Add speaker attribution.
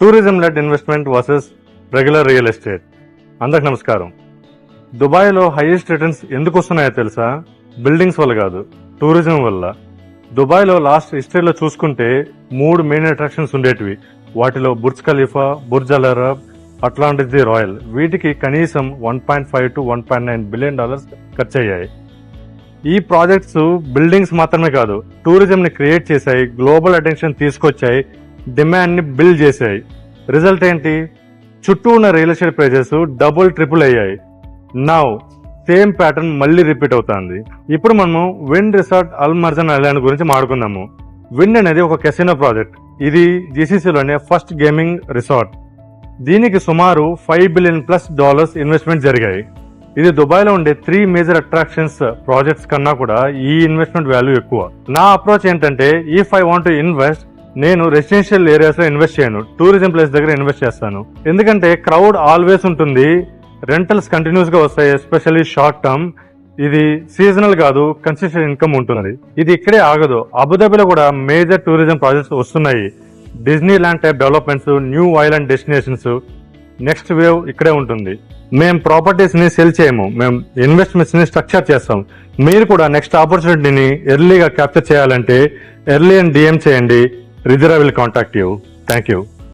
Speaker 1: Tourism led investment versus regular real estate. అందరికి నమస్కారం. దుబాయ్లో హైయెస్ట్ రిటర్న్స్ ఎందుకు వస్తున్నాయో తెలుసా? బిల్డింగ్స్ వల్ల కాదు, టూరిజం వల్ల. దుబాయ్లో లాస్ట్ హిస్టరీలో చూసుకుంటే 3 మెయిన్ అట్రాక్షన్స్ ఉండేటివి. వాటిలో Burj Khalifa, Burj Al Arab, Atlantis the Royal. వీటికి కనీసం $1.5 to $1.9 బిలియన్ ఖర్చు అయ్యాయి. ఈ ప్రాజెక్ట్స్ బిల్డింగ్స్ మాత్రమే కాదు, టూరిజం ని క్రియేట్ చేశాయి, గ్లోబల్ అటెన్షన్ తీసుకొచ్చాయి, డిమాండ్ ని బిల్డ్ చేశాయి. రిజల్ట్ ఏంటి? చుట్టూ ఉన్న real estate prices double triple అయ్యాయి. నౌ సేమ్ ప్యాటర్న్ మళ్ళీ రిపీట్ అవుతుంది. ఇప్పుడు మనము Wynn resort Al Marjan island గురించి మాట్లాడుకుందాము. విండ్ అనేది ఒక కెసినో ప్రాజెక్ట్. ఇది జీసీసీలోనే ఫస్ట్ గేమింగ్ రిసార్ట్. దీనికి సుమారు $5 బిలియన్+ ఇన్వెస్ట్మెంట్ జరిగాయి. ఇది దుబాయ్ లో ఉండే 3 మేజర్ అట్రాక్షన్స్ ప్రాజెక్ట్స్ కన్నా కూడా ఈ ఇన్వెస్ట్మెంట్ వాల్యూ ఎక్కువ. నా అప్రోచ్ ఏంటంటే, if I want to invest, నేను రెసిడెన్షియల్ ఏరియాస్ లో ఇన్వెస్ట్ చేయను, టూరిజం ప్లేస్ దగ్గర ఇన్వెస్ట్ చేస్తాను. ఎందుకంటే క్రౌడ్ ఆల్వేస్ ఉంటుంది, రెంటల్స్ కంటిన్యూస్ గా వస్తాయి, ఎస్పెషల్లీ షార్ట్ టర్మ్. ఇది సీజనల్ కాదు, కన్సిస్టెంట్ ఇన్కమ్ ఉంటుంది. ఇది ఇక్కడే ఆగదు, అబుదాబిలో కూడా మేజర్ టూరిజం ప్రాజెక్ట్స్ వస్తున్నాయి. Disney land type developments, new island destinations, next wave ఇక్కడే ఉంటుంది. మేము ప్రాపర్టీస్ ని సెల్ చేయము, మేము ఇన్వెస్ట్మెంట్స్ ని స్ట్రక్చర్ చేస్తాం. మీరు కూడా నెక్స్ట్ ఆపర్చునిటీని ఎర్లీగా క్యాప్చర్ చేయాలంటే ఎర్లీ అండ్ డిఎం చేయండి. రిజరా will contact you. Thank you.